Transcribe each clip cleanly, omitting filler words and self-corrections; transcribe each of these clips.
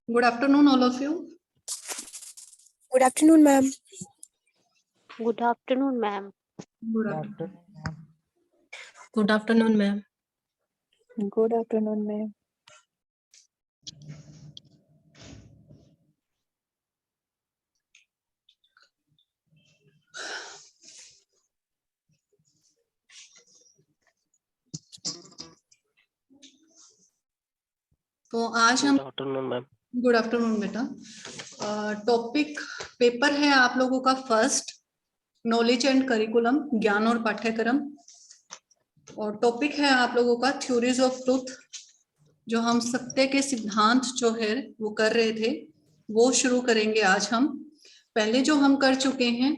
Good afternoon, all of you. Good afternoon, ma'am. Good afternoon, ma'am. Good afternoon. Good afternoon, ma'am. Good afternoon, ma'am. तो आज हम Good afternoon, ma'am. Good afternoon बेटा। Topic paper है आप लोगों का first, knowledge and curriculum, ज्ञान और पाठ्यक्रम। और टॉपिक है आप लोगों का थ्योरीज ऑफ ट्रुथ। जो हम सत्य के सिद्धांत जो है वो कर रहे थे, वो शुरू करेंगे आज हम। पहले जो हम कर चुके हैं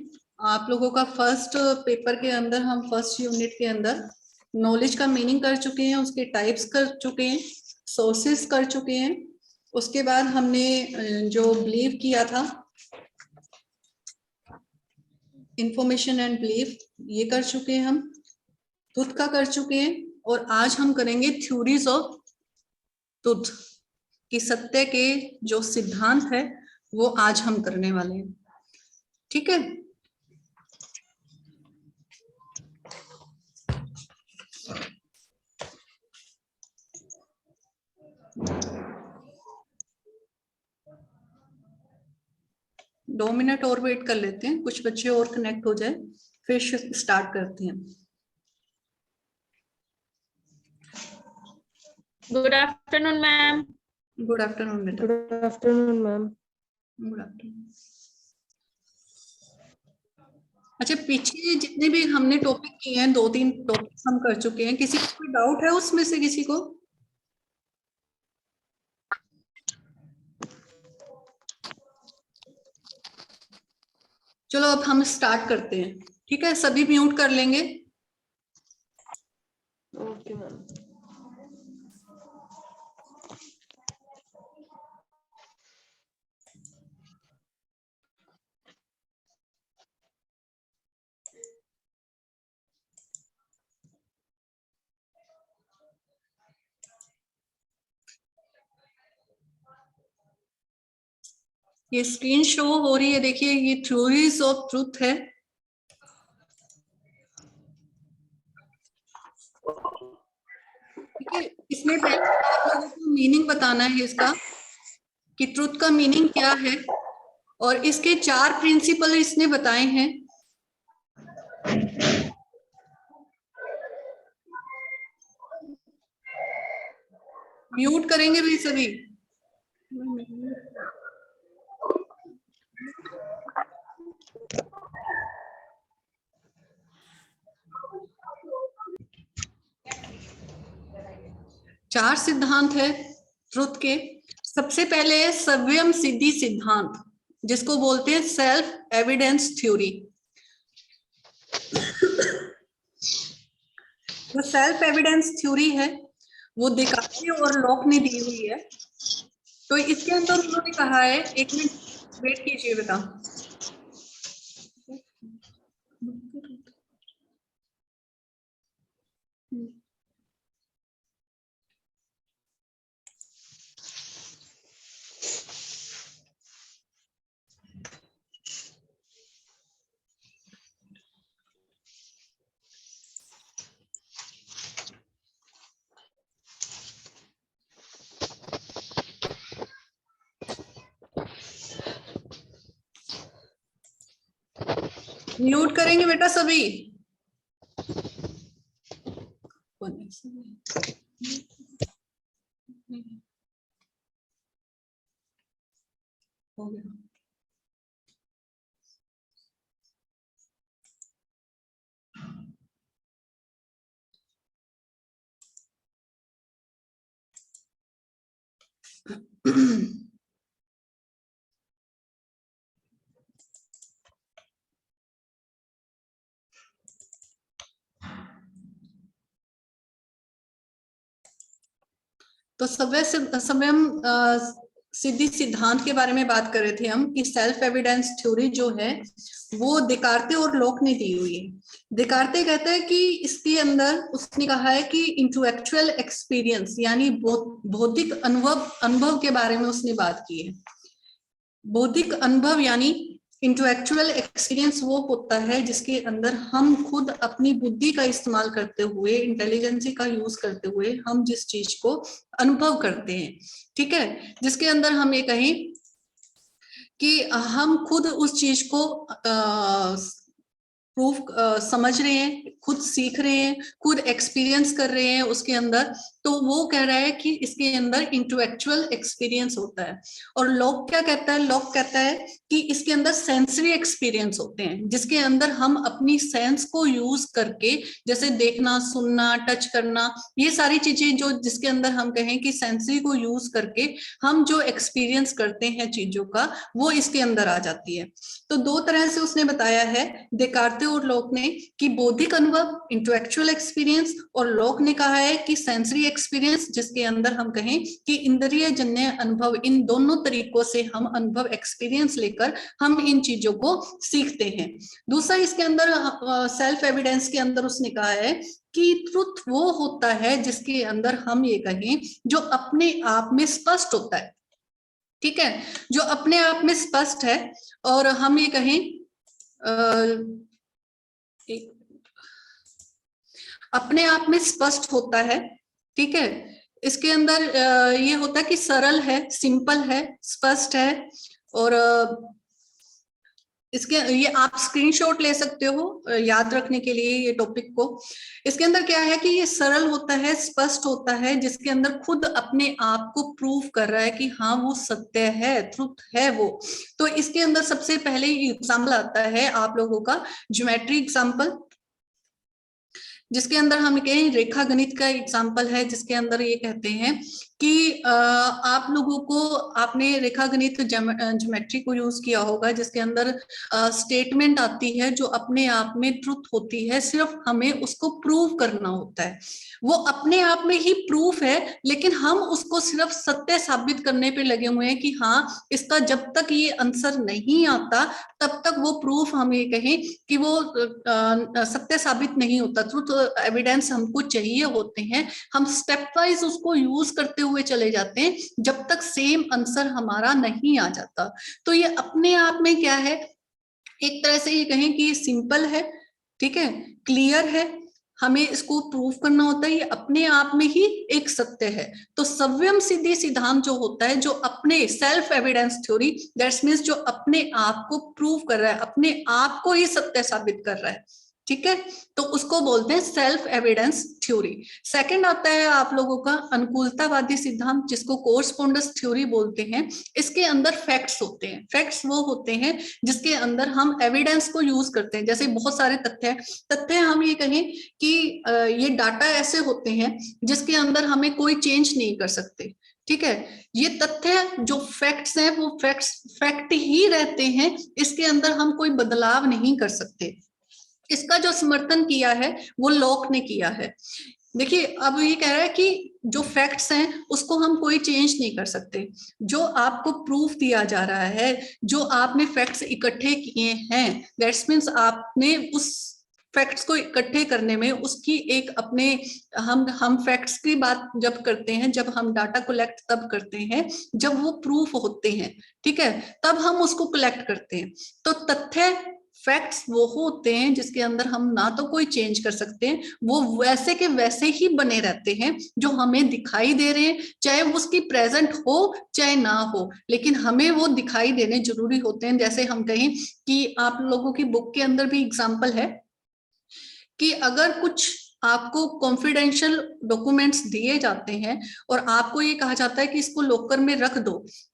आप लोगों का फर्स्ट पेपर के अंदर, हम फर्स्ट यूनिट के अंदर नॉलेज का मीनिंग कर चुके हैं, उसके टाइप्स कर चुके हैं, सोर्सेस कर चुके हैं। उसके बाद हमने जो बिलीव किया था, इंफॉर्मेशन एंड बिलीफ, ये कर चुके हैं हम, ट्रुथ का कर चुके हैं। और आज हम करेंगे थ्योरीज ऑफ ट्रुथ, कि सत्य के जो सिद्धांत है वो आज हम करने वाले हैं। ठीक है, दो मिनट और वेट कर लेते हैं, कुछ बच्चे और कनेक्ट हो जाए, फिर स्टार्ट करते हैं। Good afternoon, ma'am. Good afternoon बेटा। Good afternoon, ma'am. Good afternoon. अच्छा, पीछे जितने भी हमने टॉपिक किए हैं, 2-3 टॉपिक हम कर चुके हैं, किसी को कोई डाउट है उसमें से? किसी को? चलो अब हम स्टार्ट करते हैं। ठीक है, सभी म्यूट कर लेंगे। Okay, ma'am. ये स्क्रीन शो हो रही है, देखिए, ये थ्योरीज ऑफ ट्रुथ है। ठीक है, इसमें पहले आप लोगों को मीनिंग बताना है इसका, कि ट्रुथ का मीनिंग क्या है, और इसके 4 प्रिंसिपल इसने बताए हैं। म्यूट करेंगे भी सभी। चार सिद्धांत है ट्रुथ के। सबसे पहले है सव्यम सिद्धि सिद्धांत, जिसको बोलते हैं सेल्फ एविडेंस थ्योरी। जो सेल्फ एविडेंस थ्योरी है वो देकार्ते और लॉक ने दी हुई है। तो इसके अंदर उन्होंने कहा है, एक मिनट वेट कीजिए बेटा। म्यूट करेंगे बेटा सभी। हो गया। तो समय हम सिद्धि सिद्धांत के बारे में बात कर रहे थे हम कि सेल्फ एविडेंस थ्योरी जो है वो देकार्ते और लॉक ने दी हुई है। देकार्ते कहता है कि इसके अंदर उसने कहा है कि इंटेलेक्चुअल एक्सपीरियंस यानी बौद्धिक अनुभव के बारे में उसने बात की है। बौद्धिक अनुभव यानी इंटेलेक्चुअल एक्सपीरियंस वो होता है जिसके अंदर हम खुद अपनी बुद्धि का इस्तेमाल करते हुए, इंटेलिजेंसी का यूज करते हुए हम जिस चीज को अनुभव करते हैं, ठीक है, जिसके अंदर हम ये कहें कि हम खुद उस चीज को प्रूफ समझ रहे हैं, खुद सीख रहे हैं, खुद एक्सपीरियंस कर रहे हैं उसके अंदर, तो वो कह रहा है कि इसके अंदर इंटेलेक्चुअल एक्सपीरियंस होता है। और लॉक क्या कहता है? लॉक कहता है कि इसके अंदर सेंसरी एक्सपीरियंस होते हैं जिसके अंदर हम अपनी सेंस को यूज करके, जैसे देखना, सुनना, टच करना, ये सारी चीजें जो जिसके अंदर हम कहें कि सेंसरी को यूज करके हम जो एक्सपीरियंस करते हैं चीजों का, वो इसके अंदर आ जाती है। तो दो तरह से उसने बताया है देकार्ते और लॉक ने कि बौद्धिक अनुभव इंटेलेक्चुअल एक्सपीरियंस, और लॉक ने कहा है कि सेंसरी एक्सपीरियंस जिसके अंदर हम कहें कि इंद्रिय जन्य अनुभव। इन दोनों तरीकों से हम अनुभव एक्सपीरियंस लेकर हम इन चीजों को सीखते हैं। दूसरा इसके अंदर सेल्फ एविडेंस के अंदर उसने कहा है कि ट्रुथ वो होता है जिसके अंदर हम ये कहें जो अपने आप में स्पष्ट होता है, ठीक है, जो अपने आप में स्पष्ट है। और हम ये कहें अपने आप में स्पष्ट होता है, ठीक है, इसके अंदर ये होता है कि सरल है, सिंपल है, स्पष्ट है। और इसके ये आप स्क्रीनशॉट ले सकते हो याद रखने के लिए ये टॉपिक को। इसके अंदर क्या है कि ये सरल होता है, स्पष्ट होता है, जिसके अंदर खुद अपने आप को प्रूव कर रहा है कि हाँ वो सत्य है, ट्रुथ है वो। तो इसके अंदर सबसे पहले एग्जाम्पल आता है आप लोगों का ज्योमेट्री एग्जाम्पल, जिसके अंदर हम कहें रेखा गणित का एग्जाम्पल है, जिसके अंदर ये कहते हैं कि आप लोगों को, आपने रेखा गणित ज्योमेट्री को यूज किया होगा, जिसके अंदर स्टेटमेंट आती है जो अपने आप में ट्रुथ होती है, सिर्फ हमें उसको प्रूव करना होता है। वो अपने आप में ही प्रूफ है, लेकिन हम उसको सिर्फ सत्य साबित करने पे लगे हुए हैं कि हाँ इसका जब तक ये आंसर नहीं आता तब तक वो प्रूफ हम ये कहें कि वो सत्य साबित नहीं होता। ट्रुथ एविडेंस हमको चाहिए होते हैं, हम स्टेप वाइज उसको यूज करते हुए चले जाते हैं जब तक सेम आंसर हमारा नहीं आ जाता। तो ये अपने आप में क्या है, एक तरह से ये कहें कि सिंपल है, ठीक है, क्लियर है, हमें इसको प्रूव करना होता है, ये अपने आप में ही एक सत्य है। तो सव्यम सिद्धि सिद्धांत जो होता है, जो अपने self evidence theory, that's means जो अपने आप को प्रूव कर रहा है, अपने आप को ही सत्य साबित कर रहा है, ठीक है, तो उसको बोलते हैं सेल्फ एविडेंस थ्योरी। सेकंड आता है आप लोगों का अनुकूलतावादी सिद्धांत, जिसको कोरस्पोंडेंस थ्योरी बोलते हैं। इसके अंदर फैक्ट्स होते हैं, फैक्ट्स वो होते हैं जिसके अंदर हम एविडेंस को यूज करते हैं। जैसे बहुत सारे तथ्य हम ये कहें कि ये डाटा ऐसे होते हैं जिसके अंदर हमें कोई चेंज नहीं कर सकते, ठीक है, ये तथ्य जो फैक्ट्स हैं वो फैक्ट ही रहते हैं, इसके अंदर हम कोई बदलाव नहीं कर सकते। इसका जो समर्थन किया है वो लॉक ने किया है। देखिए अब ये कह रहा है कि जो फैक्ट्स हैं उसको हम कोई चेंज नहीं कर सकते, जो आपको प्रूफ दिया जा रहा है, जो आपने फैक्ट्स इकट्ठे किए हैं, दैट्स मींस आपने उस फैक्ट्स को इकट्ठे करने में उसकी एक अपने, हम फैक्ट्स की बात जब करते हैं, जब हम डाटा कलेक्ट तब करते हैं जब वो प्रूफ होते हैं, ठीक है, तब हम उसको कलेक्ट करते हैं। तो तथ्य फैक्ट्स वो होते हैं जिसके अंदर हम ना तो कोई चेंज कर सकते हैं, वो वैसे के वैसे ही बने रहते हैं जो हमें दिखाई दे रहे हैं, चाहे उसकी प्रेजेंट हो चाहे ना हो, लेकिन हमें वो दिखाई देने जरूरी होते हैं। जैसे हम कहें कि आप लोगों की बुक के अंदर भी एग्जाम्पल है कि अगर कुछ आपको कॉन्फिडेंशियल डॉक्यूमेंट्स दिए जाते हैं और आपको ये कहा जाता है कि इसको लॉकर में रख दो,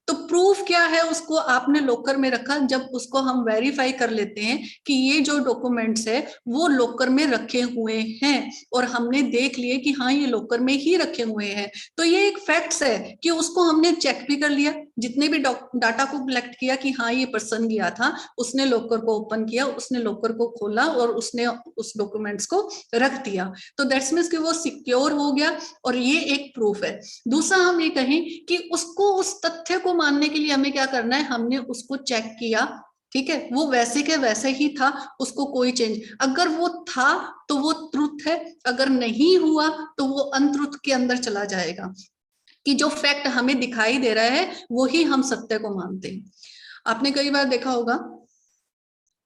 तो प्रूफ क्या है उसको आपने लॉकर में रखा, जब उसको हम वेरीफाई कर लेते हैं कि ये जो डॉक्यूमेंट्स है वो लॉकर में रखे हुए हैं और हमने देख लिए कि हाँ ये लॉकर में ही रखे हुए हैं, तो ये एक फैक्ट्स है कि उसको हमने चेक भी कर लिया, जितने भी डाटा को कलेक्ट किया कि हाँ ये पर्सन गया था, उसने लॉकर को ओपन किया, उसने लॉकर को खोला और उसने उस डॉक्यूमेंट्स को रख दिया, तो दैट्स मीन्स कि वो सिक्योर हो गया और ये एक प्रूफ है। दूसरा हम ये कहें कि उसको उस तथ्य को मानने के लिए हमें क्या करना है, हमने उसको चेक किया, ठीक है, वो वैसे के वैसे ही था, उसको कोई चेंज, अगर वो था तो वो ट्रुथ है, अगर नहीं हुआ तो वो अनट्रुथ के अंदर चला जाएगा, कि जो फैक्ट हमें दिखाई दे रहा है वो ही हम सत्य को मानते हैं। आपने कई बार देखा होगा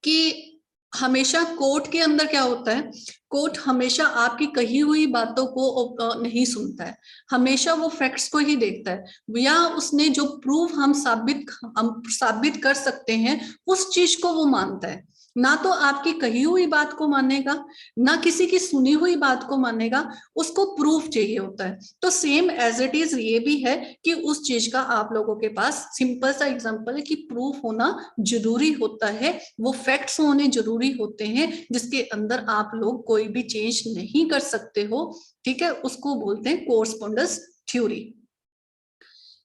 कि हमेशा कोर्ट के अंदर क्या होता है, कोर्ट हमेशा आपकी कही हुई बातों को नहीं सुनता है, हमेशा वो फैक्ट्स को ही देखता है, या उसने जो प्रूफ हम साबित कर सकते हैं उस चीज को वो मानता है, ना तो आपकी कही हुई बात को मानेगा, ना किसी की सुनी हुई बात को मानेगा, उसको प्रूफ चाहिए होता है। तो सेम एज इट इज ये भी है कि उस चीज का आप लोगों के पास सिंपल सा एग्जांपल है कि प्रूफ होना जरूरी होता है, वो फैक्ट्स होने जरूरी होते हैं जिसके अंदर आप लोग कोई भी चेंज नहीं कर सकते हो, ठीक है, उसको बोलते हैं कोरस्पोंडेंस थ्योरी।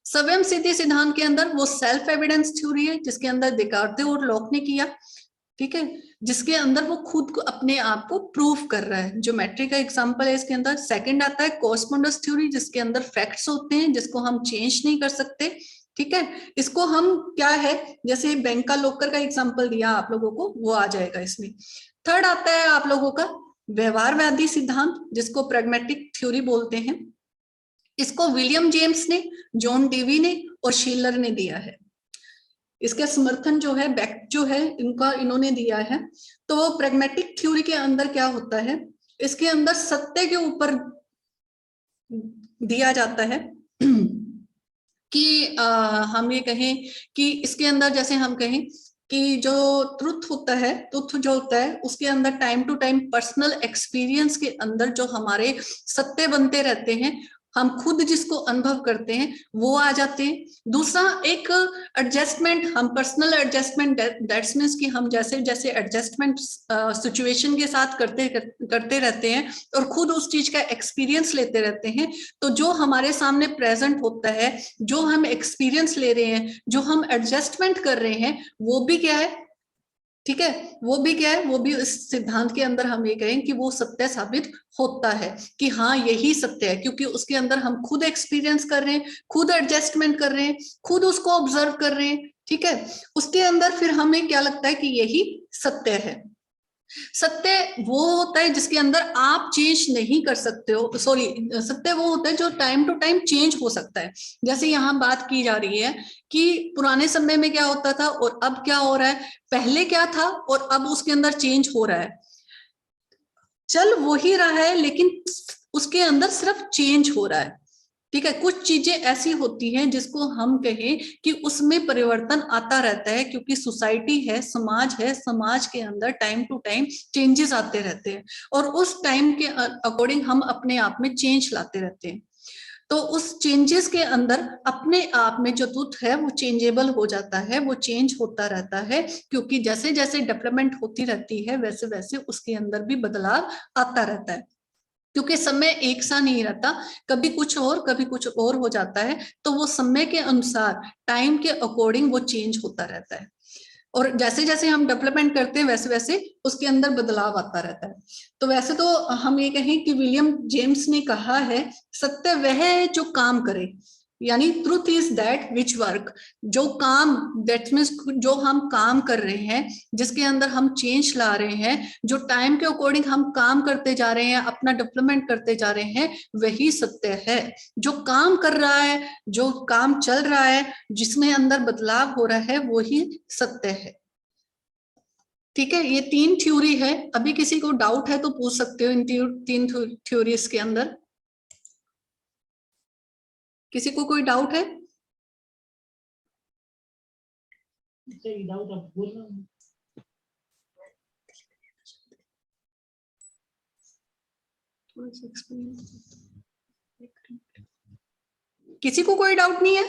स्वयं सिद्धि सिद्धांत के अंदर वो सेल्फ एविडेंस थ्योरी है जिसके अंदर देकार्ते और लॉक ने किया, ठीक है, जिसके अंदर वो खुद को अपने आप को प्रूफ कर रहा है, ज्योमेट्री का एग्जांपल है इसके अंदर। सेकंड आता है कोरस्पोंडेंस थ्योरी जिसके अंदर फैक्ट्स होते हैं जिसको हम चेंज नहीं कर सकते, ठीक है, इसको हम क्या है, जैसे बैंक का लॉकर का एग्जांपल दिया आप लोगों को, वो आ जाएगा इसमें। थर्ड आता है आप लोगों का व्यवहारवादी सिद्धांत जिसको प्रैग्मेटिक थ्योरी बोलते हैं, इसको विलियम जेम्स ने, जॉन डेवी ने और शीलर ने दिया है। इसका समर्थन जो है बेक जो है इन्होंने दिया है। तो प्रैग्मेटिक थ्योरी के अंदर क्या होता है, इसके अंदर सत्य के ऊपर दिया जाता है कि हम ये कहें कि इसके अंदर जैसे हम कहें कि जो ट्रुथ होता है, ट्रुथ जो होता है उसके अंदर time to time personal experience के अंदर जो हमारे सत्य बनते रहते हैं, हम खुद जिसको अनुभव करते हैं वो आ जाते हैं। दूसरा एक एडजस्टमेंट, हम पर्सनल एडजस्टमेंट, दैट्स मींस कि हम जैसे जैसे एडजस्टमेंट सिचुएशन के साथ करते रहते हैं और खुद उस चीज का एक्सपीरियंस लेते रहते हैं, तो जो हमारे सामने प्रेजेंट होता है, जो हम एक्सपीरियंस ले रहे हैं, जो हम एडजस्टमेंट कर रहे हैं, वो भी क्या है, ठीक है, वो भी क्या है, वो भी इस सिद्धांत के अंदर हम ये कहें कि वो सत्य साबित होता है कि हाँ यही सत्य है, क्योंकि उसके अंदर हम खुद एक्सपीरियंस कर रहे हैं, खुद एडजस्टमेंट कर रहे हैं, खुद उसको ऑब्जर्व कर रहे हैं, ठीक है, उसके अंदर फिर हमें क्या लगता है कि यही सत्य है। सत्य वो होता है जिसके अंदर आप चेंज नहीं कर सकते हो, सॉरी, सत्य वो होता है जो टाइम टू टाइम चेंज हो सकता है। जैसे यहाँ बात की जा रही है कि पुराने समय में क्या होता था और अब क्या हो रहा है, पहले क्या था और अब उसके अंदर चेंज हो रहा है, चल वो ही रहा है लेकिन उसके अंदर सिर्फ चेंज हो रहा है, ठीक है। कुछ चीजें ऐसी होती हैं जिसको हम कहें कि उसमें परिवर्तन आता रहता है, क्योंकि सोसाइटी है, समाज है, समाज के अंदर टाइम टू टाइम चेंजेस आते रहते हैं और उस टाइम के अकॉर्डिंग हम अपने आप में चेंज लाते रहते हैं। तो उस चेंजेस के अंदर अपने आप में जो ट्रुथ है वो चेंजेबल हो जाता है, वो चेंज होता रहता है, क्योंकि जैसे जैसे डेवलपमेंट होती रहती है वैसे वैसे उसके अंदर भी बदलाव आता रहता है, क्योंकि समय एक सा नहीं रहता, कभी कुछ और कभी कुछ और हो जाता है, तो वो समय के अनुसार टाइम के अकॉर्डिंग वो चेंज होता रहता है और जैसे जैसे हम डेवलपमेंट करते हैं वैसे वैसे उसके अंदर बदलाव आता रहता है। तो वैसे तो हम ये कहें कि विलियम जेम्स ने कहा है सत्य वह है जो काम करे, यानी truth is that which work, जो काम, दैट मीन्स जो हम काम कर रहे हैं, जिसके अंदर हम चेंज ला रहे हैं, जो टाइम के अकॉर्डिंग हम काम करते जा रहे हैं, अपना डेवलपमेंट करते जा रहे हैं, वही सत्य है। जो काम कर रहा है, जो काम चल रहा है, जिसमें अंदर बदलाव हो रहा है, वही सत्य है, ठीक है, ये 3 थ्योरी है। अभी किसी को डाउट है तो पूछ सकते हो इन 3 थ्योरीज के अंदर। किसी को कोई डाउट है? किसी को कोई डाउट नहीं है?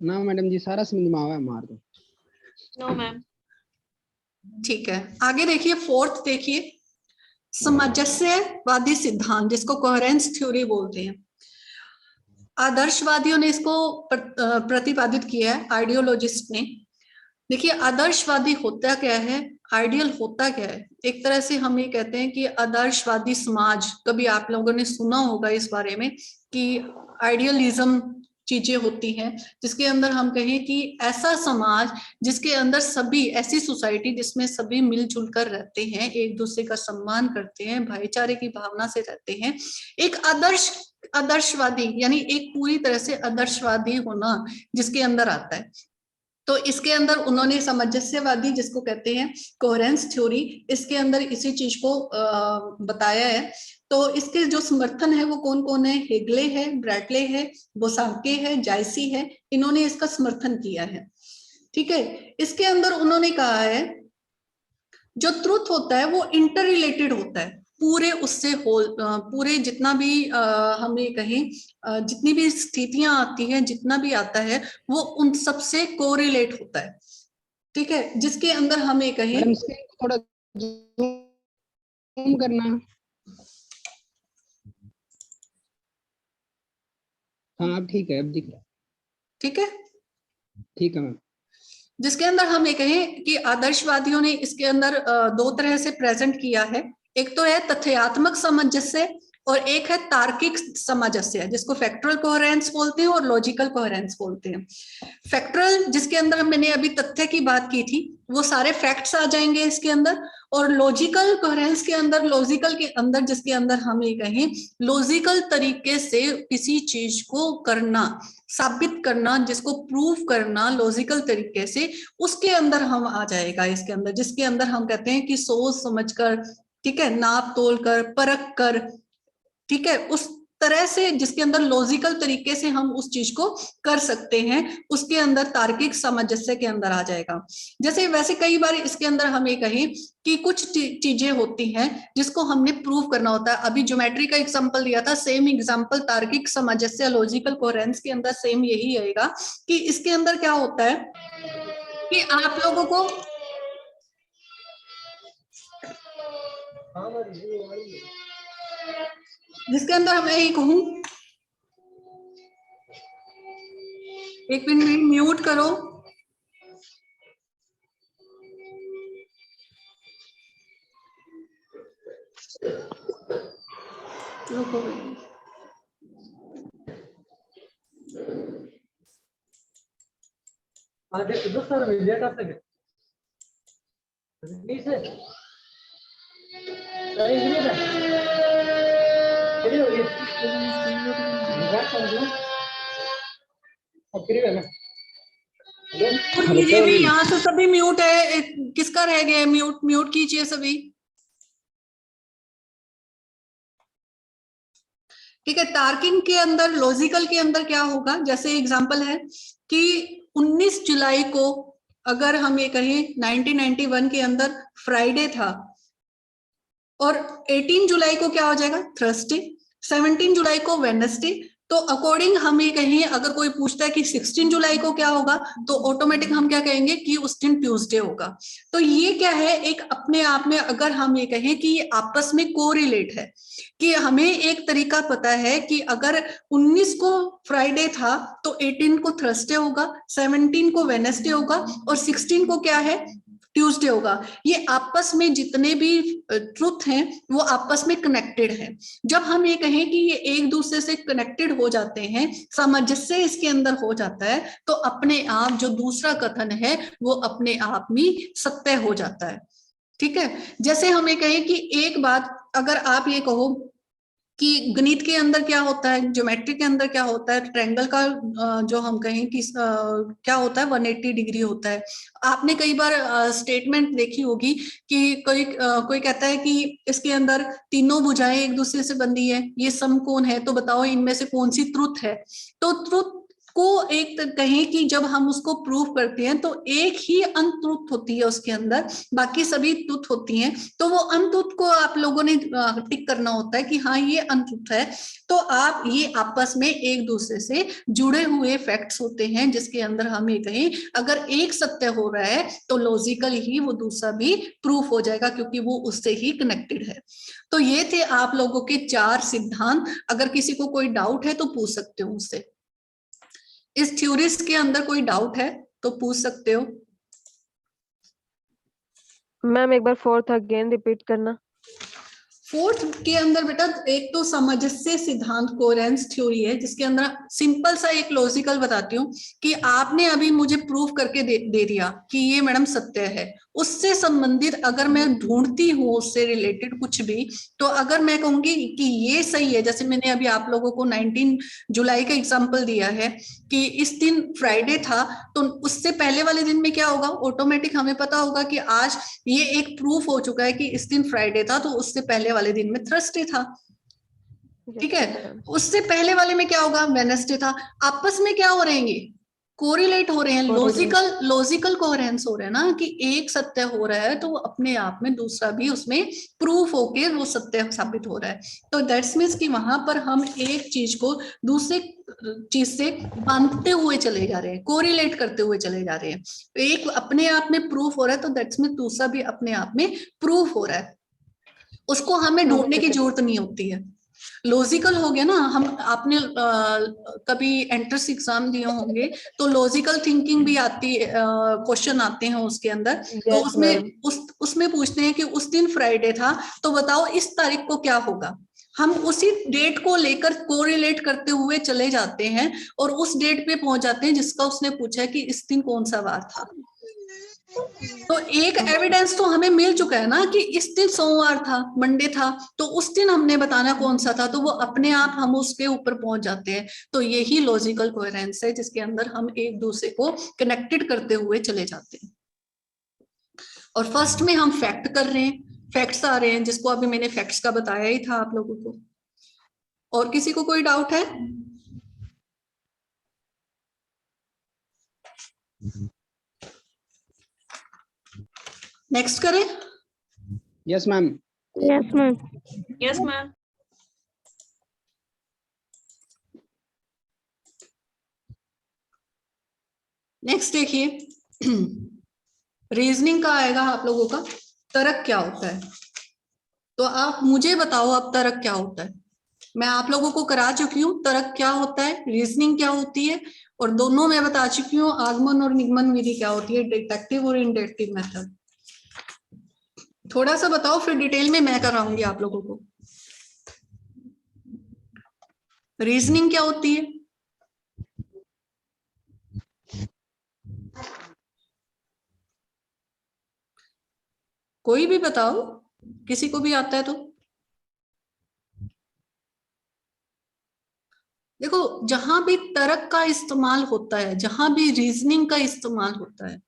ना मैडम जी, सारा समझ में आवा है मार दो। No, ma'am. ठीक है, आगे देखिए, फोर्थ देखिए, सामंजस्यवादी सिद्धांत, जिसको कोहेरेंस थ्योरी बोलते हैं। आदर्शवादियों ने इसको प्रतिपादित किया है, आइडियोलॉजिस्ट ने। देखिए, आदर्शवादी होता क्या है, आइडियल होता क्या है? एक तरह से हम ये कहते हैं कि आदर्शवादी समाज, कभी आप लोगों ने सुना होगा इस बारे में कि आइडियलिज्म चीजें होती हैं, जिसके अंदर हम कहें कि ऐसा समाज जिसके अंदर सभी, ऐसी सोसाइटी जिसमें सभी मिलजुल कर रहते हैं, एक दूसरे का सम्मान करते हैं, भाईचारे की भावना से रहते हैं। एक आदर्शवादी यानी एक पूरी तरह से आदर्शवादी होना जिसके अंदर आता है। तो इसके अंदर उन्होंने सामंजस्यवादी, जिसको कहते हैं कोहेरेंस थ्योरी, इसके अंदर इसी चीज को बताया है। तो इसके जो समर्थन है वो कौन कौन है? हेगले है, ब्रैडले है, बोसाके है, जायसी है, इन्होंने इसका समर्थन किया है। ठीक है, इसके अंदर उन्होंने कहा है जो ट्रुथ होता है वो इंटर रिलेटेड होता है, पूरे उससे पूरे जितना भी हम ये कहें, जितनी भी स्थितियां आती हैं, जितना भी आता है, वो उन सबसे कोरिलेट होता है। ठीक है, जिसके अंदर हम ये कहें, मैडम स्क्रीन को थोड़ा जूम करना। हाँ अब ठीक है, अब दिख रहा है। ठीक है, ठीक है मैम। जिसके अंदर हम ये कहें कि आदर्शवादियों ने इसके अंदर 2 तरह से प्रेजेंट किया है। एक तो है तथ्यात्मक सामंजस्य और एक है तार्किक सामंजस्य, जिसको फैक्टरल कोहेरेंस बोलते हैं और लॉजिकल कोहेरेंस बोलते हैं। फैक्टरल, जिसके अंदर मैंने अभी तथ्य की बात की थी, वो सारे फैक्ट्स आ जाएंगे इसके अंदर। और लॉजिकल कोहेरेंस के अंदर, लॉजिकल के अंदर, जिसके अंदर हम ये कहें लॉजिकल तरीके से किसी चीज को करना, साबित करना, जिसको प्रूव करना लॉजिकल तरीके से, उसके अंदर हम आ जाएगा इसके अंदर, जिसके अंदर हम कहते हैं कि सोच समझकर, ठीक है, नाप तोल कर, परख कर, ठीक है, उस तरह से जिसके अंदर लॉजिकल तरीके से हम उस चीज को कर सकते हैं, उसके अंदर तार्किक सामंजस्य के अंदर आ जाएगा। जैसे वैसे कई बार इसके अंदर हम ये कहें कि कुछ चीजें होती हैं जिसको हमने प्रूव करना होता है। अभी ज्योमेट्री का एग्जांपल दिया था, सेम एग्जांपल तार्किक सामंजस्य लॉजिकल कोहेरेंस के अंदर सेम यही आएगा कि इसके अंदर क्या होता है कि आप लोगों को जिसके अंदर मैं यही कहूं, एक मिनट म्यूट करो। रुको, कीजिए भी, यहाँ से सभी म्यूट है, किसका रह गया है म्यूट? म्यूट कीजिए सभी। ठीक है, तार्किक के अंदर, लॉजिकल के अंदर क्या होगा, जैसे एग्जांपल है कि 19 जुलाई को अगर हम ये कहें 1991 के अंदर फ्राइडे था, और 18 जुलाई को क्या हो जाएगा? थर्सडे, 17 जुलाई को वेडनेसडे। तो अकॉर्डिंग हम ये कहें, अगर कोई पूछता है कि 16 जुलाई को क्या होगा, तो ऑटोमेटिक हम क्या कहेंगे कि उस दिन ट्यूसडे होगा। तो ये क्या है, एक अपने आप में, अगर हम ये कहें कि ये आपस में कोरिलेट है, कि हमें एक तरीका पता है कि अगर 19 को फ्राइडे था तो 18 को थर्सडे होगा, 17 को वेडनेसडे होगा, और 16 को क्या है? ट्यूसडे होगा। ये आपस में जितने भी ट्रुथ हैं वो आपस में कनेक्टेड है। जब हम ये कहें कि ये एक दूसरे से कनेक्टेड हो जाते हैं, सामंजस्य इसके अंदर हो जाता है, तो अपने आप जो दूसरा कथन है वो अपने आप में सत्य हो जाता है। ठीक है, जैसे हम ये कहें कि एक बात, अगर आप ये कहो कि गणित के अंदर क्या होता है, ज्योमेट्री के अंदर क्या होता है, ट्रायंगल का जो हम कहें कि क्या होता है 180 डिग्री होता है। आपने कई बार स्टेटमेंट देखी होगी कि कोई कहता है कि इसके अंदर तीनों भुजाएं एक दूसरे से बंधी है, ये समकोण है, तो बताओ इनमें से कौन सी ट्रुथ है। तो ट्रुथ को एक कहें कि जब हम उसको प्रूव करते हैं तो एक ही अनट्रुथ होती है उसके अंदर, बाकी सभी ट्रुथ होती हैं। तो वो अनट्रुथ को आप लोगों ने टिक करना होता है कि हाँ ये अनट्रुथ है। तो आप ये आपस में एक दूसरे से जुड़े हुए फैक्ट्स होते हैं, जिसके अंदर हम ये कहें अगर एक सत्य हो रहा है तो लॉजिकल ही वो दूसरा भी प्रूफ हो जाएगा, क्योंकि वो उससे ही कनेक्टेड है। तो ये थे आप लोगों के 4 सिद्धांत। अगर किसी को कोई डाउट है तो पूछ सकते हो मुझसे। इस थ्योरीज के अंदर कोई डाउट है तो पूछ सकते हो। मैम एक बार 4th अगेन रिपीट करना। 4th के अंदर बेटा एक तो सामंजस्य सिद्धांत कोहेरेंस थ्योरी है, जिसके अंदर सिंपल सा एक लॉजिकल बताती हूँ कि आपने अभी मुझे प्रूफ करके दे दिया कि ये मैडम सत्य है। उससे संबंधित अगर मैं ढूंढती हूँ उससे रिलेटेड कुछ भी, तो अगर मैं कहूंगी कि ये सही है, जैसे मैंने अभी आप लोगों को 19 जुलाई का एग्जाम्पल दिया है कि इस दिन फ्राइडे था, तो उससे पहले वाले दिन में क्या होगा, ऑटोमेटिक हमें पता होगा कि आज ये एक प्रूफ हो चुका है कि इस दिन फ्राइडे था, तो उससे पहले वाले दिन में थर्सडे था। ठीक है, उससे पहले वाले में क्या होगा, वेडनेसडे था। आपस में क्या हो रहे हैं, कोरिलेट हो रहे हैं, लॉजिकल कोहेरेंस हो रहे हैं ना, कि एक सत्य हो रहा है तो वो अपने आप में दूसरा भी उसमें प्रूफ होके वो सत्य साबित हो रहा है। तो दैट्स मीन्स कि वहां पर हम एक चीज को दूसरे चीज से बांधते हुए चले जा रहे हैं, कोरिलेट करते हुए चले जा रहे हैं। एक अपने आप में प्रूफ हो रहा है तो दैट्स मीन्स दूसरा भी अपने आप में प्रूफ हो रहा है, उसको हमें ढूंढने की जरूरत नहीं होती है। लॉजिकल हो गया ना। हम आपने कभी एंट्रेंस एग्जाम दिए होंगे तो लॉजिकल थिंकिंग भी आती, क्वेश्चन आते हैं उसके अंदर। तो उसमें उसमें पूछते हैं कि उस दिन फ्राइडे था, तो बताओ इस तारीख को क्या होगा। हम उसी डेट को लेकर कोरिलेट करते हुए चले जाते हैं और उस डेट पे पहुंच जाते हैं जिसका उसने पूछा है कि इस दिन कौन सा वार था। तो एक एविडेंस तो हमें मिल चुका है ना कि इस दिन सोमवार था, मंडे था, तो उस दिन हमने बताना कौन सा था, तो वो अपने आप हम उसके ऊपर पहुंच जाते हैं। तो यही लॉजिकल कोहेरेंस है, जिसके अंदर हम एक दूसरे को कनेक्टेड करते हुए चले जाते हैं। और फर्स्ट में हम फैक्ट कर रहे हैं, फैक्ट्स आ रहे हैं, जिसको अभी मैंने फैक्ट्स का बताया ही था आप लोगों को। और किसी को कोई डाउट है? नेक्स्ट करें। Yes ma'am. Yes, ma'am. Yes, ma'am. Next देखिए, रीजनिंग का आएगा आप लोगों का, तर्क क्या होता है। तो आप मुझे बताओ अब तर्क क्या होता है। मैं आप लोगों को करा चुकी हूँ तर्क क्या होता है, रीजनिंग क्या होती है, और दोनों मैं बता चुकी हूँ आगमन और निगमन विधि क्या होती है, डिडक्टिव और इंडक्टिव मेथड। थोड़ा सा बताओ, फिर डिटेल में मैं कराऊंगी आप लोगों को। रीजनिंग क्या होती है? कोई भी बताओ, किसी को भी आता है तो। देखो, जहां भी तर्क का इस्तेमाल होता है, जहां भी रीजनिंग का इस्तेमाल होता है,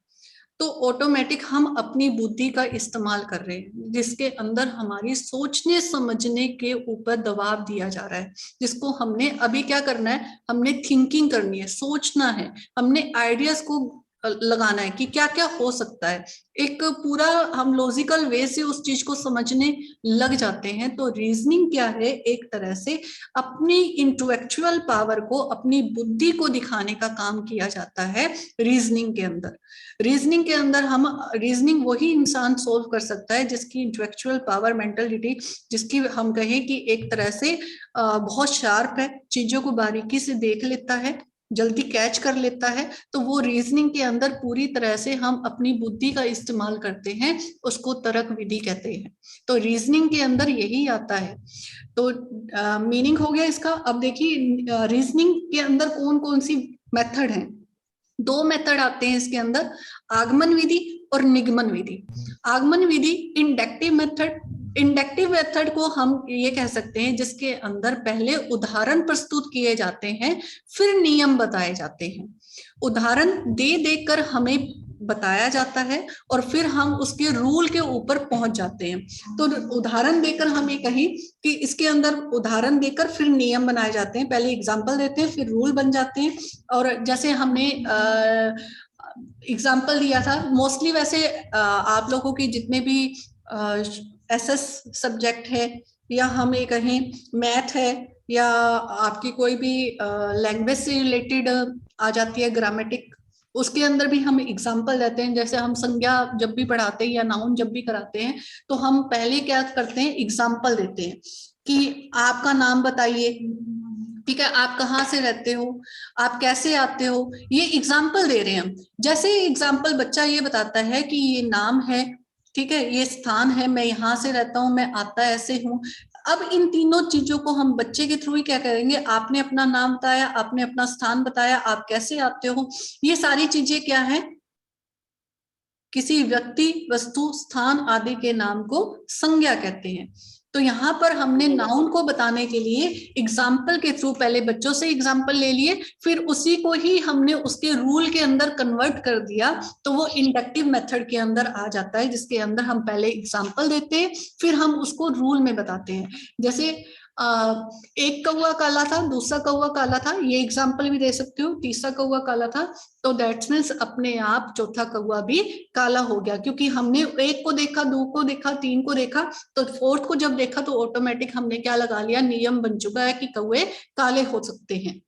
तो ऑटोमेटिक हम अपनी बुद्धि का इस्तेमाल कर रहे हैं, जिसके अंदर हमारी सोचने समझने के ऊपर दबाव दिया जा रहा है, जिसको हमने अभी क्या करना है, हमने थिंकिंग करनी है, सोचना है, हमने आइडियाज को लगाना है कि क्या क्या हो सकता है। एक पूरा हम लॉजिकल वे से उस चीज को समझने लग जाते हैं। तो रीजनिंग क्या है, एक तरह से अपनी इंटेलेक्चुअल पावर को, अपनी बुद्धि को दिखाने का काम किया जाता है रीजनिंग के अंदर। रीजनिंग के अंदर हम, रीजनिंग वही इंसान सोल्व कर सकता है जिसकी इंटेलेक्चुअल पावर, मेंटलिटी, जिसकी हम कहें कि एक तरह से बहुत शार्प है, चीजों को बारीकी से देख लेता है, जल्दी कैच कर लेता है। तो वो रीजनिंग के अंदर पूरी तरह से हम अपनी बुद्धि का इस्तेमाल करते हैं, उसको तर्क विधि कहते हैं। तो रीजनिंग के अंदर यही आता है। तो मीनिंग हो गया इसका। अब देखिए रीजनिंग के अंदर कौन कौन सी मेथड है। 2 मेथड आते हैं इसके अंदर, आगमन विधि और निगमन विधि। आगमन विधि इंडक्टिव मेथड इंडक्टिव मेथड को हम ये कह सकते हैं जिसके अंदर पहले उदाहरण प्रस्तुत किए जाते हैं, फिर नियम बताए जाते हैं। उदाहरण दे देकर हमें बताया जाता है और फिर हम उसके रूल के ऊपर पहुंच जाते हैं। तो उदाहरण देकर हम ये कहें कि इसके अंदर उदाहरण देकर फिर नियम बनाए जाते हैं, पहले एग्जाम्पल देते हैं फिर रूल बन जाते हैं। और जैसे हमने एग्जाम्पल दिया था, मोस्टली वैसे आप लोगों की जितने भी एसएस सब्जेक्ट है या हम ये कहें मैथ है या आपकी कोई भी लैंग्वेज से रिलेटेड आ जाती है ग्रामेटिक, उसके अंदर भी हम एग्जाम्पल देते हैं। जैसे हम संज्ञा जब भी पढ़ाते हैं या नाउन जब भी कराते हैं तो हम पहले क्या करते हैं, एग्जाम्पल देते हैं कि आपका नाम बताइए, ठीक है, आप कहाँ से रहते हो, आप कैसे आते हो, ये एग्जाम्पल दे रहे हैं हम। जैसे एग्जाम्पल बच्चा ये बताता है कि ये नाम है, ठीक है, ये स्थान है, मैं यहाँ से रहता हूँ, मैं आता ऐसे हूँ। अब इन तीनों चीजों को हम बच्चे के थ्रू ही क्या करेंगे, आपने अपना नाम बताया, आपने अपना स्थान बताया, आप कैसे आते हो, ये सारी चीजें क्या है, किसी व्यक्ति, वस्तु, स्थान आदि के नाम को संज्ञा कहते हैं। तो यहाँ पर हमने नाउन को बताने के लिए एग्जाम्पल के थ्रू पहले बच्चों से एग्जाम्पल ले लिए, फिर उसी को ही हमने उसके रूल के अंदर कन्वर्ट कर दिया, तो वो इंडक्टिव मेथड के अंदर आ जाता है, जिसके अंदर हम पहले एग्जाम्पल देते हैं फिर हम उसको रूल में बताते हैं। जैसे एक कौवा काला था, दूसरा कौवा काला था, ये एग्जाम्पल भी दे सकते हो, तीसरा कौवा काला था, तो दैट्स मीन्स अपने आप चौथा कौवा भी काला हो गया, क्योंकि हमने एक को देखा, दो को देखा, तीन को देखा, तो फोर्थ को जब देखा तो ऑटोमेटिक हमने क्या लगा लिया, नियम बन चुका है कि कौवे काले हो सकते हैं।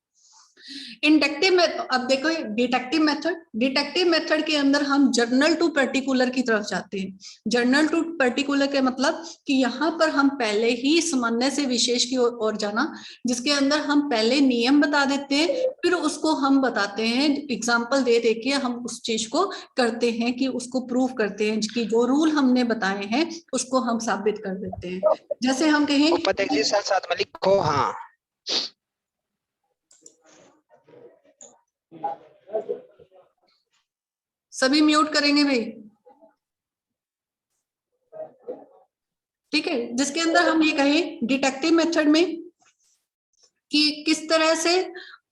इंडक्टिव अब देखो डिटेक्टिव मेथड, डिटेक्टिव मेथड के अंदर हम जर्नल टू पर्टिकुलर की तरफ जाते हैं। जर्नल टू पर्टिकुलर के मतलब कि यहाँ पर हम पहले ही सामान्य से विशेष की ओर जाना, जिसके अंदर हम पहले नियम बता देते हैं, फिर उसको हम बताते हैं, एग्जाम्पल दे दे के हम उस चीज को करते हैं कि उसको प्रूव करते हैं कि जो रूल हमने बताए हैं उसको हम साबित कर देते हैं। जैसे हम कहें उपाध्यक्ष जी साथ साथ में लिखो। हाँ, सभी म्यूट करेंगे भाई, ठीक है। जिसके अंदर हम ये कहें डिटेक्टिव मेथड में कि किस तरह से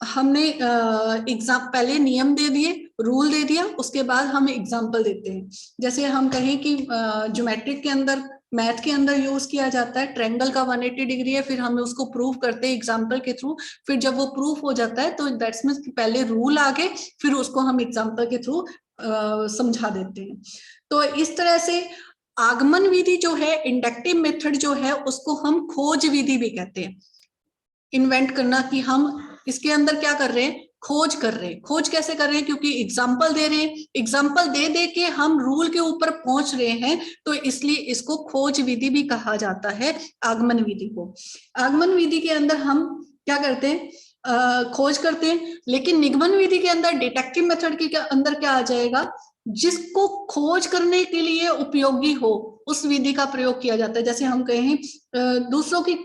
हमने पहले नियम दे दिए, रूल दे दिया, उसके बाद हम एग्जाम्पल देते हैं। जैसे हम कहें कि ज्योमेट्रिक के अंदर, मैथ के अंदर यूज किया जाता है, ट्रायंगल का 180 डिग्री है, फिर हम उसको प्रूव करते हैं एग्जाम्पल के थ्रू, फिर जब वो प्रूफ हो जाता है तो दैट्स मींस पहले रूल आगे, फिर उसको हम एग्जाम्पल के थ्रू समझा देते हैं। तो इस तरह से आगमन विधि जो है, इंडक्टिव मेथड जो है, उसको हम खोज विधि भी कहते हैं। इन्वेंट करना कि हम इसके अंदर क्या कर रहे हैं, खोज कर रहे हैं। खोज कैसे कर रहे हैं, क्योंकि एग्जाम्पल दे रहे हैं, एग्जाम्पल दे दे के हम रूल के ऊपर पहुंच रहे हैं, तो इसलिए इसको खोज विधि भी कहा जाता है, आगमन विधि को। आगमन विधि के अंदर हम क्या करते हैं, खोज करते हैं, लेकिन निगमन विधि के अंदर, डिटेक्टिव मेथड के अंदर क्या आ जाएगा, जिसको खोज करने के लिए उपयोगी हो उस विधि का प्रयोग किया जाता है। जैसे हम कहें दूसरों की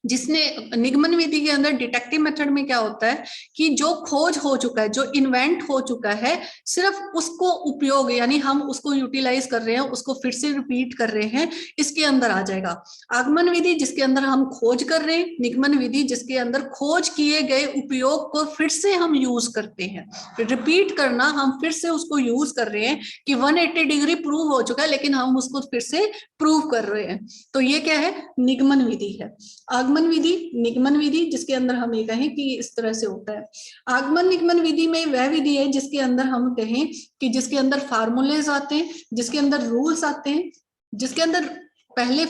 जिसने निगमन विधि के अंदर, डिटेक्टिव मेथड में क्या होता है कि जो खोज हो चुका है, जो इन्वेंट हो चुका है, सिर्फ उसको उपयोग, यानी हम उसको यूटिलाइज कर रहे हैं, उसको फिर से रिपीट कर रहे हैं, इसके अंदर आ जाएगा। आगमन विधि जिसके अंदर हम खोज कर रहे हैं, निगमन विधि जिसके अंदर खोज किए गए उपयोग को फिर से हम यूज करते हैं। रिपीट करना, हम फिर से उसको यूज कर रहे हैं कि 180 डिग्री प्रूव हो चुका है, लेकिन हम उसको फिर से प्रूव कर रहे हैं, तो ये क्या है, निगमन विधि है। आगमन विधि, निगमन विधि जिसके अंदर हम ये कहें कि इस तरह से होता है। आगमन निगमन विधि में वह विधि है जिसके अंदर हम कहें कि जिसके अंदर फार्मूलेज आते हैं, जिसके अंदर रूल्स आते हैं, जिसके अंदर पहले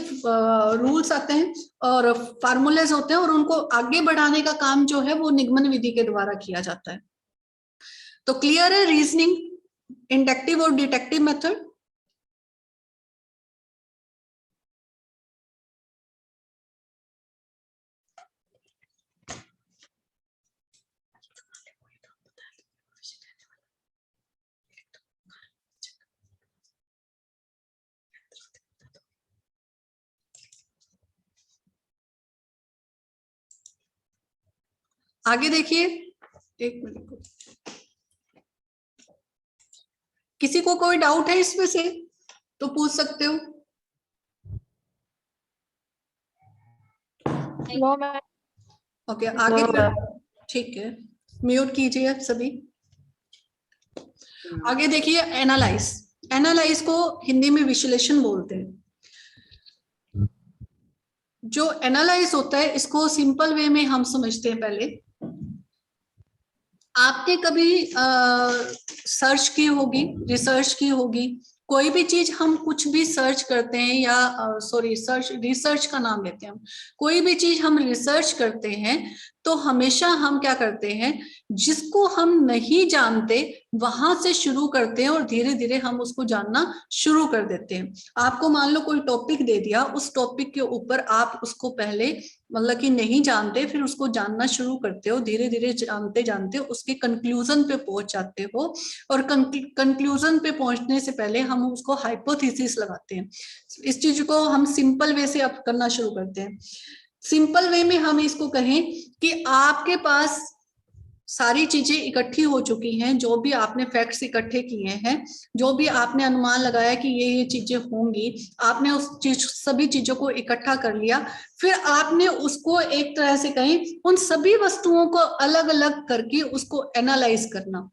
रूल्स आते हैं और फार्मूलेज होते हैं, और उनको आगे बढ़ाने का काम जो है वो निगमन विधि के द्वारा किया जाता है। तो क्लियर है रीजनिंग, इंडक्टिव और डिटेक्टिव मेथड। आगे देखिए, एक मिनट, किसी को कोई डाउट है इसमें से तो पूछ सकते हो। No ma'am. ओके, आगे No, ठीक है, म्यूट कीजिए आप सभी। आगे देखिए, एनालाइज। एनालाइज को हिंदी में विश्लेषण बोलते हैं। जो एनालाइज होता है इसको सिंपल वे में हम समझते हैं। पहले आपने कभी सर्च की होगी, रिसर्च की होगी, कोई भी चीज हम कुछ भी सर्च करते हैं या रिसर्च का नाम लेते हैं हम, कोई भी चीज हम रिसर्च करते हैं तो हमेशा हम क्या करते हैं, जिसको हम नहीं जानते वहां से शुरू करते हैं और धीरे धीरे हम उसको जानना शुरू कर देते हैं। आपको मान लो कोई टॉपिक दे दिया, उस टॉपिक के ऊपर आप उसको पहले मतलब कि नहीं जानते, फिर उसको जानना शुरू करते हो, धीरे धीरे जानते जानते उसके कंक्लूजन पे पहुंच जाते हो, और कंक्लूजन पे पहुंचने से पहले हम उसको हाइपोथेसिस लगाते हैं। इस चीज को हम सिंपल वे से अब करना शुरू करते हैं। सिंपल वे में हम इसको कहें कि आपके पास सारी चीजें इकट्ठी हो चुकी हैं, जो भी आपने फैक्ट्स इकट्ठे किए हैं, जो भी आपने अनुमान लगाया कि ये चीजें होंगी, आपने उस चीज सभी चीजों को इकट्ठा कर लिया। फिर आपने उसको एक तरह से कहें उन सभी वस्तुओं को अलग अलग करके उसको एनालाइज करना,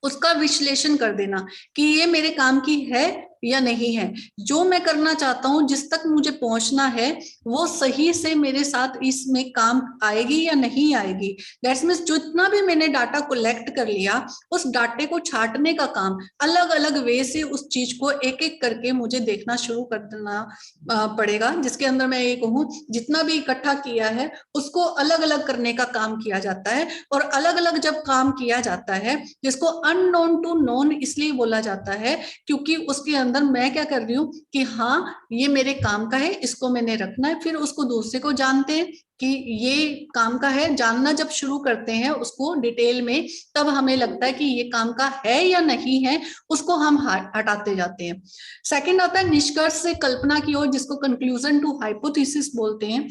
उसका विश्लेषण कर देना कि ये मेरे काम की है या नहीं है, जो मैं करना चाहता हूं, जिस तक मुझे पहुंचना है, वो सही से मेरे साथ इसमें काम आएगी या नहीं आएगी। दैट्स मीन्स जितना भी मैंने डाटा कलेक्ट कर लिया, उस डाटे को छांटने का काम, अलग अलग वे से उस चीज को एक एक करके मुझे देखना शुरू कर देना पड़ेगा, जिसके अंदर मैं ये कहूँ जितना भी इकट्ठा किया है उसको अलग अलग करने का काम किया जाता है। और अलग अलग जब काम किया जाता है, जिसको अननोन टू नोन इसलिए बोला जाता है क्योंकि उसके अंदर मैं क्या कर रही हूँ कि हाँ ये मेरे काम का है, इसको मैंने रखना है। फिर उसको दूसरे को जानते हैं कि ये काम का है, जानना जब शुरू करते हैं उसको डिटेल में, तब हमें लगता है कि ये काम का है या नहीं है, उसको हम हटाते जाते हैं। सेकंड आता है निष्कर्ष से कल्पना की ओर, जिसको कंक्लूजन टू हाइपोथेसिस बोलते हैं।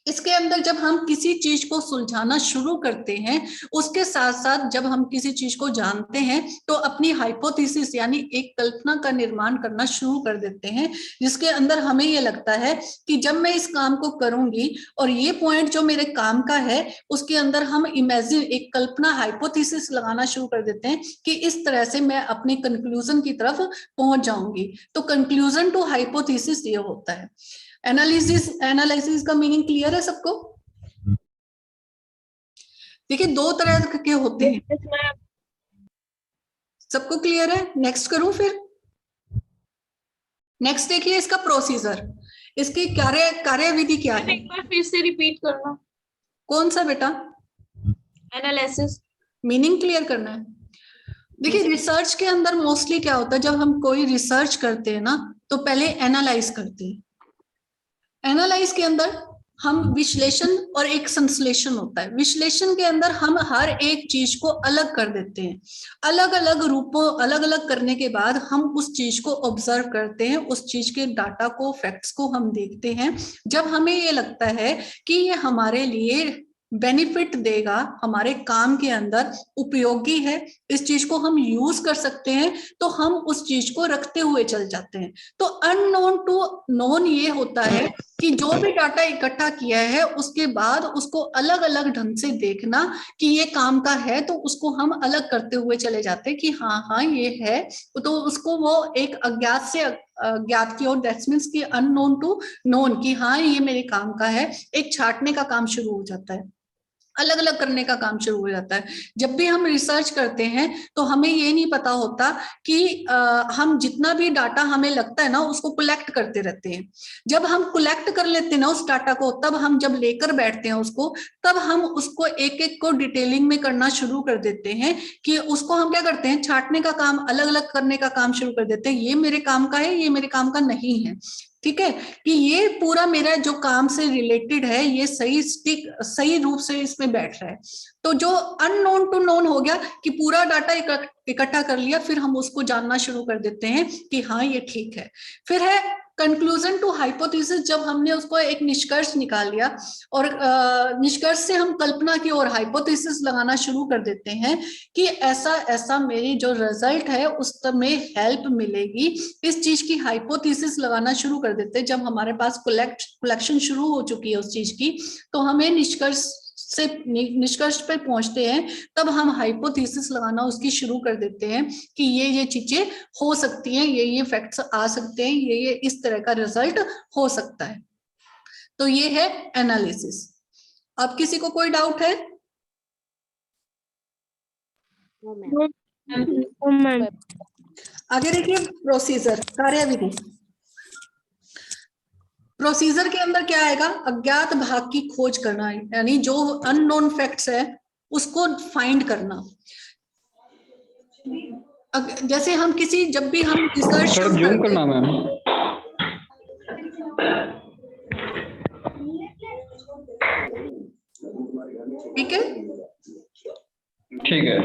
इसके अंदर जब हम किसी चीज को सुलझाना शुरू करते हैं, उसके साथ साथ जब हम किसी चीज को जानते हैं तो अपनी हाइपोथेसिस यानी एक कल्पना का निर्माण करना शुरू कर देते हैं, जिसके अंदर हमें ये लगता है कि जब मैं इस काम को करूंगी और ये पॉइंट जो मेरे काम का है, उसके अंदर हम इमेजिन एक कल्पना हाइपोथेसिस लगाना शुरू कर देते हैं कि इस तरह से मैं अपने कंक्लूजन की तरफ पहुंच जाऊंगी। तो कंक्लूजन टू हाइपोथेसिस ये होता है। एनालिसिस का मीनिंग क्लियर है सबको? देखिए दो तरह के होते हैं, सबको क्लियर है? नेक्स्ट करूं फिर? नेक्स्ट देखिए इसका प्रोसीजर, इसकी कार्यविधि क्या है? एक बार फिर से रिपीट करना। कौन सा बेटा? एनालिसिस। मीनिंग क्लियर करना है। देखिए रिसर्च के अंदर मोस्टली क्या होता है, जब हम कोई रिसर्च करते हैं ना तो पहले एनालाइज करते हैं। एनालाइज के अंदर हम विश्लेषण और एक संश्लेषण होता है। विश्लेषण के अंदर हम हर एक चीज को अलग कर देते हैं, अलग अलग रूपों, अलग अलग करने के बाद हम उस चीज को ऑब्जर्व करते हैं, उस चीज के डाटा को, फैक्ट्स को हम देखते हैं। जब हमें ये लगता है कि ये हमारे लिए बेनिफिट देगा, हमारे काम के अंदर उपयोगी है, इस चीज को हम यूज कर सकते हैं, तो हम उस चीज को रखते हुए चल जाते हैं। तो अननोन टू नोन ये होता है कि जो भी डाटा इकट्ठा किया है उसके बाद उसको अलग अलग ढंग से देखना कि ये काम का है, तो उसको हम अलग करते हुए चले जाते हैं कि हाँ हाँ ये है, तो उसको वो एक अज्ञात से ज्ञात की ओर, दैट्स मीन्स कि अननोन टू नोन, कि हाँ ये मेरे काम का है, एक छांटने का काम शुरू हो जाता है, अलग अलग करने का काम शुरू हो जाता है। जब भी हम रिसर्च करते हैं तो हमें ये नहीं पता होता कि हम जितना भी डाटा हमें लगता है ना उसको कलेक्ट करते रहते हैं। जब हम कलेक्ट कर लेते हैं ना उस डाटा को, तब हम जब लेकर बैठते हैं उसको, तब हम उसको एक एक को डिटेलिंग में करना शुरू कर देते हैं कि उसको हम क्या करते हैं, छांटने का काम, अलग अलग करने का काम शुरू कर देते हैं। ये मेरे काम का है, ये मेरे काम का नहीं है, ठीक है, कि ये पूरा मेरा जो काम से रिलेटेड है ये सही रूप से इसमें बैठ रहा है। तो जो अननोन टू नोन हो गया कि पूरा डाटा इकट्ठा कर लिया, फिर हम उसको जानना शुरू कर देते हैं कि हाँ ये ठीक है। फिर है कंक्लूजन टू हाइपोथेसिस, जब हमने उसको एक निष्कर्ष निकाल लिया और निष्कर्ष से हम कल्पना की ओर हाइपोथेसिस लगाना शुरू कर देते हैं कि ऐसा ऐसा मेरी जो रिजल्ट है उसमें हेल्प मिलेगी, इस चीज की हाइपोथेसिस लगाना शुरू कर देते हैं। जब हमारे पास कलेक्शन शुरू हो चुकी है उस चीज की, तो हमें निष्कर्ष पे पहुंचते हैं, तब हम हाइपोथेसिस लगाना उसकी शुरू कर देते हैं कि ये चीजें हो सकती हैं, ये फैक्ट्स आ सकते हैं, ये इस तरह का रिजल्ट हो सकता है। तो ये है एनालिसिस। अब किसी को कोई डाउट है? No, ma'am. आगे देखिए, प्रोसीजर, कार्यविधि। प्रोसीजर के अंदर क्या आएगा? अज्ञात भाग की खोज करना, यानी जो अननोन फैक्ट्स है उसको फाइंड करना। जैसे हम जब भी हम रिसर्च शुरू करते हैं, मैम ठीक है, ठीक है।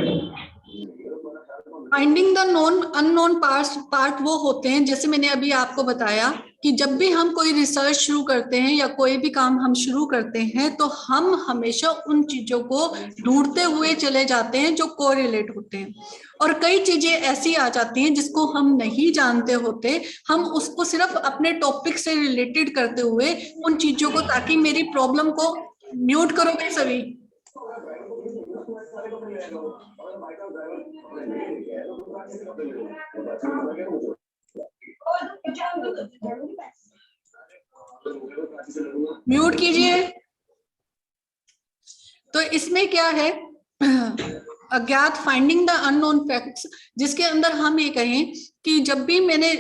Finding the known unknown part वो होते हैं, जैसे मैंने अभी आपको बताया कि जब भी हम कोई रिसर्च शुरू करते हैं या कोई भी काम हम शुरू करते हैं, तो हम हमेशा उन चीजों को ढूंढते हुए चले जाते हैं जो कोरिलेट होते हैं, और कई चीजें ऐसी आ जाती हैं जिसको हम नहीं जानते होते, हम उसको सिर्फ अपने टॉपिक से रिलेटेड करते हुए उन चीजों को, ताकि मेरी प्रॉब्लम को म्यूट करोगे सभी। म्यूट कीजिए। तो इसमें क्या है, अज्ञात फाइंडिंग द अननोन फैक्ट्स, जिसके अंदर हम ये कहें कि जब भी मैंने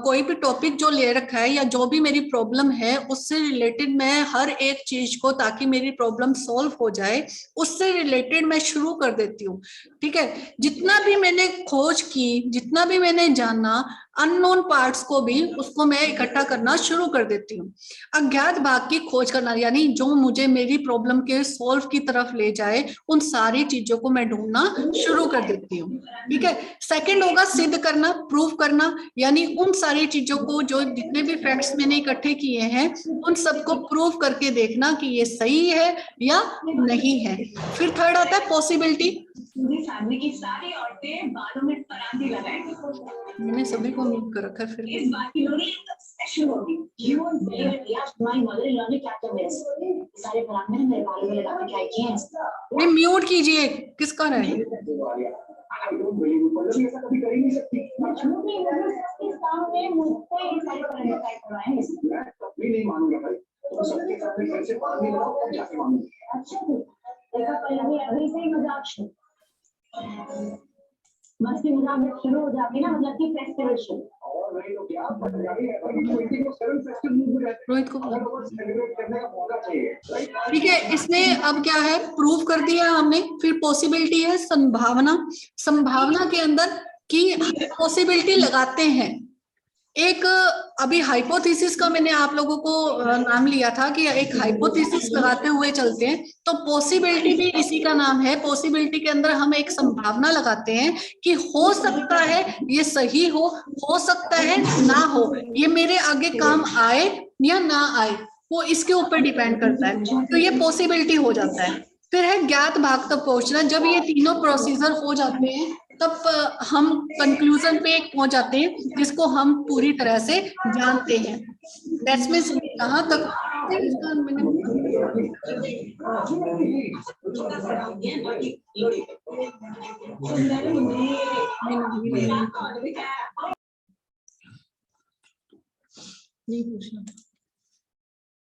कोई भी टॉपिक जो ले रखा है या जो भी मेरी प्रॉब्लम है उससे रिलेटेड मैं हर एक चीज को, ताकि मेरी प्रॉब्लम सॉल्व हो जाए, उससे रिलेटेड मैं शुरू कर देती हूँ। ठीक है, जितना भी मैंने खोज की, जितना भी मैंने जाना, अननोन पार्ट्स को भी उसको मैं इकट्ठा करना शुरू कर देती हूँ। अज्ञात भाग की खोज करना, यानी जो मुझे मेरी प्रॉब्लम के सॉल्व की तरफ ले जाए, उन सारी चीजों को मैं ढूंढना शुरू कर देती हूँ। ठीक है, सेकंड होगा सिद्ध करना, प्रूव करना, यानी उन सारी चीजों को, जो जितने भी फैक्ट्स मैंने इकट्ठे किए हैं, उन सबको प्रूव करके देखना कि ये सही है या नहीं है। फिर थर्ड आता है पॉसिबिलिटी। फैमिली की सारी औरतें बालों में परांदी लगाएंगी। मैंने सभी को म्यूट कर रखा है। फिर इस बात की लोग स्पेशल होगी। You won't believe it, यार, तुम्हारी मदर-इन-लॉ ने क्या किया मेरे से? सारे परांदे मेरे बालों में लगा के क्या किए हैं? ये म्यूट कीजिए, किसका रहा है? I don't believe it, पर ऐसा कभी कर ही नहीं सकती। मैं झूठ नहीं बोल रही, सबके सामने मुझसे ये सारे परांदे तय करवाए हैं। मैं कभी नहीं मानूंगा भाई। तो सबके सामने घर से बाहर नहीं लगाओ, तब जाके मानूंगा। अच्छा, देखा पहले अभी से ही मजाक शुरू। मस्ती मजाक शुरू हो जाती है ना, मतलब कि फेस्टिवल शुरू। और नहीं तो क्या, रोहित को करने का मौका चाहिए। ठीक है, इसमें अब क्या है, प्रूव कर दिया हमने। फिर पॉसिबिलिटी है संभावना। संभावना के अंदर की पॉसिबिलिटी लगाते हैं। एक अभी हाइपोथेसिस का मैंने आप लोगों को नाम लिया था कि एक हाइपोथेसिस लगाते हुए चलते हैं, तो पॉसिबिलिटी भी इसी का नाम है। पॉसिबिलिटी के अंदर हम एक संभावना लगाते हैं कि हो सकता है ये सही हो सकता है ना हो, ये मेरे आगे काम आए या ना आए, वो इसके ऊपर डिपेंड करता है। तो ये पॉसिबिलिटी हो जाता है। फिर है ज्ञात भाग तक पहुंचना। जब ये तीनों प्रोसीजर हो जाते हैं, तब हम कंक्लूजन पे पहुंच जाते हैं, जिसको हम पूरी तरह से जानते हैं। दैट्स मींस कहां तक नहीं पूछना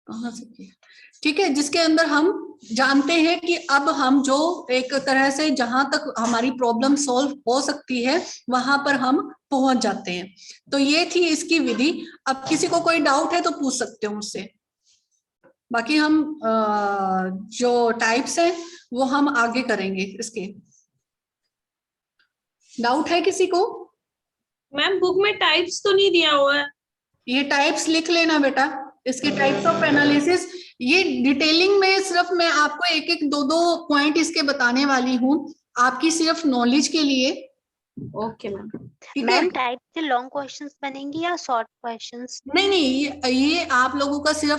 कहां से किया। ठीक है, जिसके अंदर हम जानते हैं कि अब हम जो एक तरह से जहां तक हमारी प्रॉब्लम सॉल्व हो सकती है वहां पर हम पहुंच जाते हैं। तो ये थी इसकी विधि। अब किसी को कोई डाउट है तो पूछ सकते हो मुझसे। बाकी हम जो टाइप्स हैं वो हम आगे करेंगे। इसके डाउट है किसी को? मैम बुक में टाइप्स तो नहीं दिया हुआ है। ये टाइप्स लिख लेना बेटा, इसके टाइप्स ऑफ एनालिसिस। ये डिटेलिंग में सिर्फ मैं आपको एक एक दो पॉइंट इसके बताने वाली हूँ, आपकी सिर्फ नॉलेज के लिए। Okay ma'am. ठीक है? मैम टाइप के लॉन्ग क्वेश्चंस बनेंगे या शॉर्ट क्वेश्चंस? नहीं, ये आप लोगों का सिर्फ